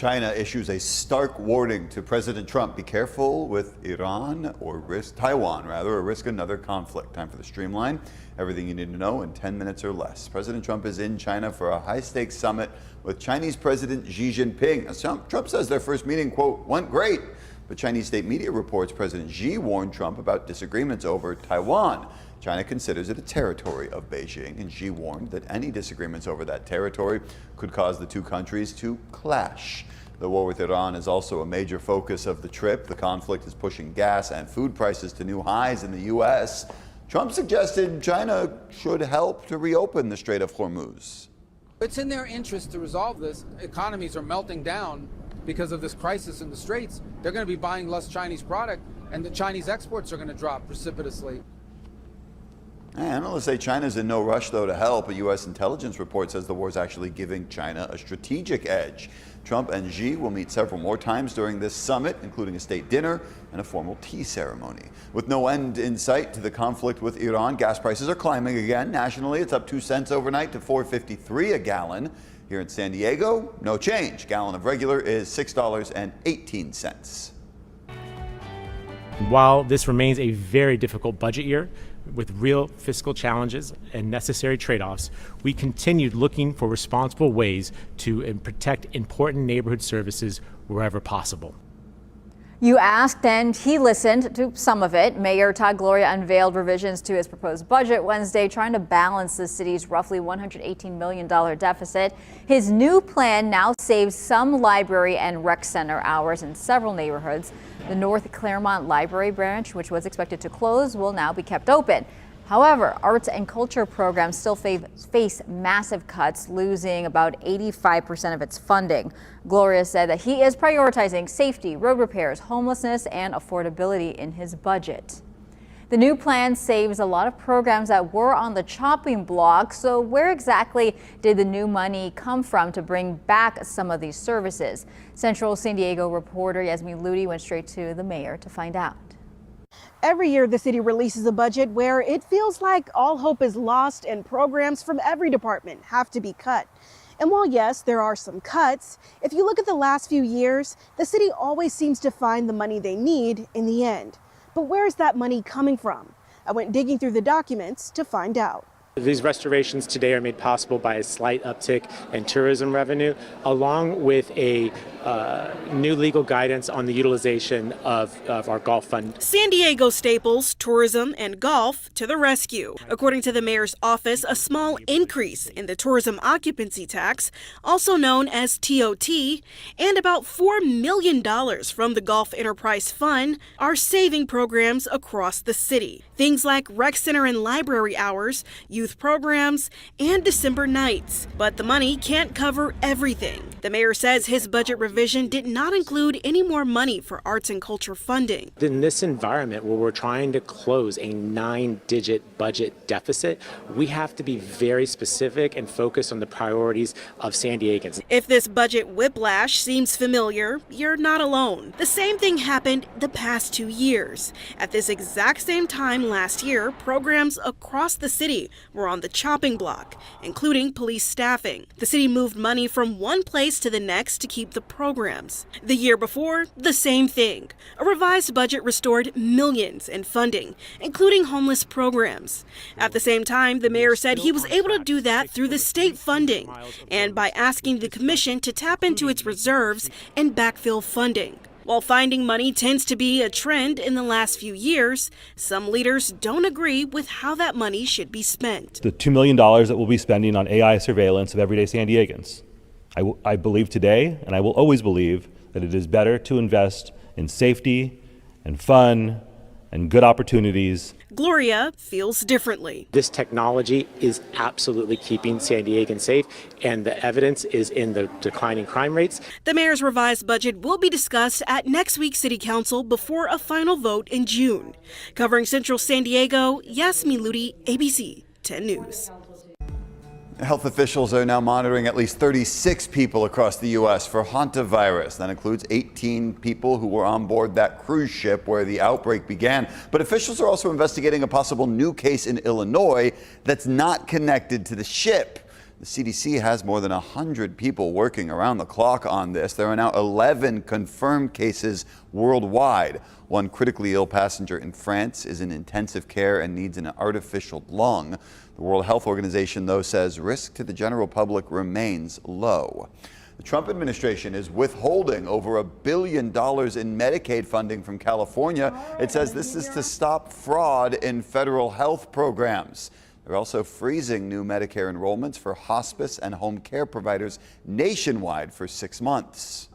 China issues a stark warning to President Trump. Be careful with Taiwan, or risk another conflict. Time for the Streamline. Everything you need to know in 10 minutes or less. President Trump is in China for a high-stakes summit with Chinese President Xi Jinping. Trump says their first meeting, quote, went great. But Chinese state media reports President Xi warned Trump about disagreements over Taiwan. China considers it a territory of Beijing, and Xi warned that any disagreements over that territory could cause the two countries to clash. The war with Iran is also a major focus of the trip. The conflict is pushing gas and food prices to new highs in the U.S. Trump suggested China should help to reopen the Strait of Hormuz. It's in their interest to resolve this. Economies are melting down because of this crisis in the Straits. They're going to be buying less Chinese product, and the Chinese exports are going to drop precipitously. Analysts say China's in no rush, though, to help. A U.S. intelligence report says the war is actually giving China a strategic edge. Trump and Xi will meet several more times during this summit, including a state dinner and a formal tea ceremony. With no end in sight to the conflict with Iran, gas prices are climbing again. Nationally, it's up 2 cents overnight to $4.53 a gallon. Here in San Diego, no change. Gallon of regular is $6.18. While this remains a very difficult budget year, with real fiscal challenges and necessary trade-offs, we continued looking for responsible ways to protect important neighborhood services wherever possible. You asked, and he listened to some of it. Mayor Todd Gloria unveiled revisions to his proposed budget Wednesday, trying to balance the city's roughly $118 million deficit. His new plan now saves some library and rec center hours in several neighborhoods. The North Claremont Library branch, which was expected to close, will now be kept open. However, arts and culture programs still face massive cuts, losing about 85% of its funding. Gloria said that he is prioritizing safety, road repairs, homelessness, and affordability in his budget. The new plan saves a lot of programs that were on the chopping block. So where exactly did the new money come from to bring back some of these services? Central San Diego reporter Yasmin Ludi went straight to the mayor to find out. Every year, the city releases a budget where it feels like all hope is lost and programs from every department have to be cut. And while, yes, there are some cuts, if you look at the last few years, the city always seems to find the money they need in the end. But where is that money coming from? I went digging through the documents to find out. These restorations today are made possible by a slight uptick in tourism revenue, along with a new legal guidance on the utilization of our golf fund. San Diego staples, tourism, and golf to the rescue. According to the mayor's office, a small increase in the tourism occupancy tax, also known as TOT, and about $4 million from the Golf Enterprise Fund are saving programs across the city. Things like rec center and library hours, youth programs, and December nights. But the money can't cover everything. The mayor says his budget revision did not include any more money for arts and culture funding. In this environment where we're trying to close a 9-digit budget deficit, we have to be very specific and focus on the priorities of San Diegans. If this budget whiplash seems familiar, you're not alone. The same thing happened the past 2 years. At this exact same time last year, programs across the city were on the chopping block, including police staffing. The city moved money from one place to the next to keep the programs. The year before, the same thing. A revised budget restored millions in funding, including homeless programs. At the same time, the mayor said he was able to do that through the state funding and by asking the commission to tap into its reserves and backfill funding. While finding money tends to be a trend in the last few years, some leaders don't agree with how that money should be spent. The $2 million that we'll be spending on AI surveillance of everyday San Diegans. I believe today, and I will always believe, that it is better to invest in safety and fun and good opportunities. Gloria feels differently. This technology is absolutely keeping San Diegans safe, and the evidence is in the declining crime rates. The mayor's revised budget will be discussed at next week's City Council before a final vote in June. Covering Central San Diego, Yasmin Ludi, ABC 10 News. Health officials are now monitoring at least 36 people across the U.S. for hantavirus. That includes 18 people who were on board that cruise ship where the outbreak began. But officials are also investigating a possible new case in Illinois that's not connected to the ship. The CDC has more than 100 people working around the clock on this. There are now 11 confirmed cases worldwide. One critically ill passenger in France is in intensive care and needs an artificial lung. The World Health Organization, though, says risk to the general public remains low. The Trump administration is withholding over $1 billion in Medicaid funding from California. It says this is to stop fraud in federal health programs. They're also freezing new Medicare enrollments for hospice and home care providers nationwide for 6 months.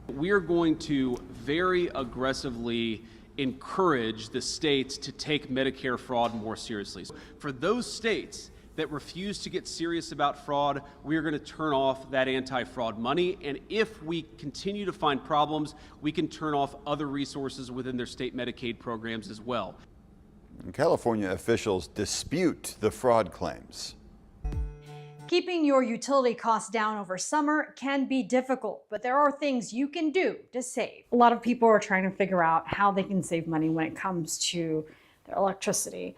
We are going to very aggressively encourage the states to take Medicare fraud more seriously. For those states that refuse to get serious about fraud, we are going to turn off that anti-fraud money. And if we continue to find problems, we can turn off other resources within their state Medicaid programs as well. And California officials dispute the fraud claims. Keeping your utility costs down over summer can be difficult, but there are things you can do to save. A lot of people are trying to figure out how they can save money when it comes to their electricity.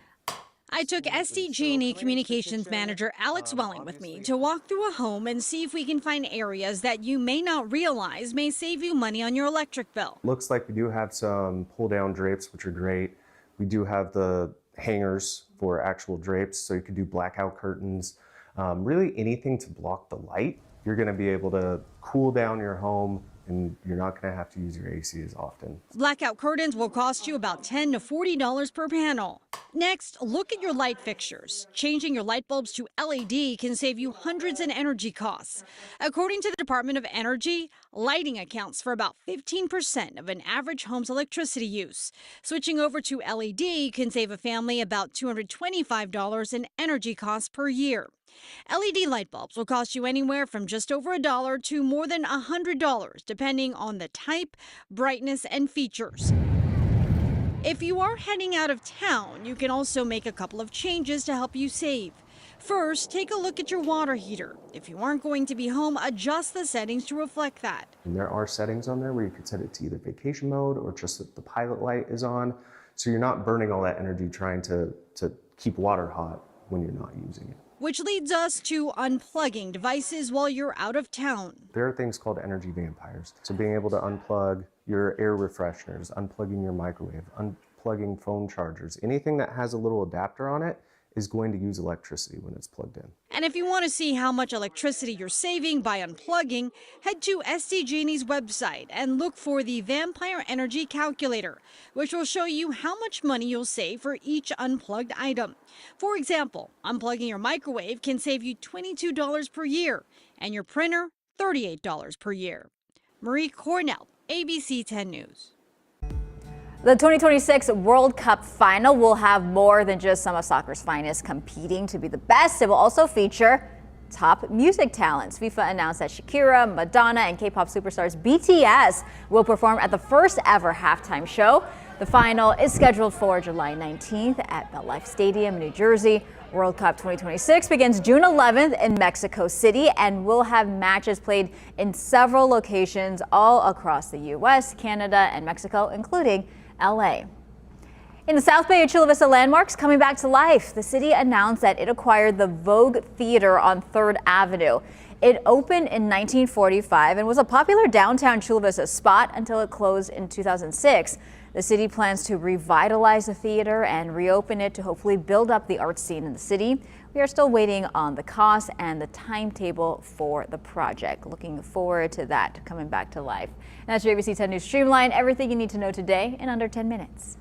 I took SDG&E Communications Manager Alex Welling with me to walk through a home and see if we can find areas that you may not realize may save you money on your electric bill. Looks like we do have some pull-down drapes, which are great. We do have the hangers for actual drapes, so you could do blackout curtains. Really anything to block the light. You're going to be able to cool down your home, and you're not going to have to use your AC as often. Blackout curtains will cost you about $10 to $40 per panel. Next, look at your light fixtures. Changing your light bulbs to LED can save you hundreds in energy costs. According to the Department of Energy, lighting accounts for about 15% of an average home's electricity use. Switching over to LED can save a family about $225 in energy costs per year. LED light bulbs will cost you anywhere from just over $1 to more than $100, depending on the type, brightness, and features. If you are heading out of town, you can also make a couple of changes to help you save. First, take a look at your water heater. If you aren't going to be home, adjust the settings to reflect that. And there are settings on there where you can set it to either vacation mode or just that the pilot light is on, so you're not burning all that energy trying to keep water hot when you're not using it. Which leads us to unplugging devices while you're out of town. There are things called energy vampires. So being able to unplug your air refresheners, unplugging your microwave, unplugging phone chargers, anything that has a little adapter on it is going to use electricity when it's plugged in. And if you want to see how much electricity you're saving by unplugging, head to SDG&E's website and look for the Vampire Energy Calculator, which will show you how much money you'll save for each unplugged item. For example, unplugging your microwave can save you $22 per year and your printer $38 per year. Marie Cornell, ABC 10 News. The 2026 World Cup final will have more than just some of soccer's finest competing to be the best. It will also feature top music talents. FIFA announced that Shakira, Madonna, and K-pop superstars BTS will perform at the first ever halftime show. The final is scheduled for July 19th at MetLife Stadium, New Jersey. World Cup 2026 begins June 11th in Mexico City and will have matches played in several locations all across the U.S., Canada, and Mexico, including LA. In the South Bay of Chula Vista landmarks coming back to life, the city announced that it acquired the Vogue Theater on 3rd Avenue. It opened in 1945 and was a popular downtown Chula Vista spot until it closed in 2006. The city plans to revitalize the theater and reopen it to hopefully build up the art scene in the city. We are still waiting on the cost and the timetable for the project. Looking forward to that coming back to life. And that's your ABC 10 News Streamline. Everything you need to know today in under 10 minutes.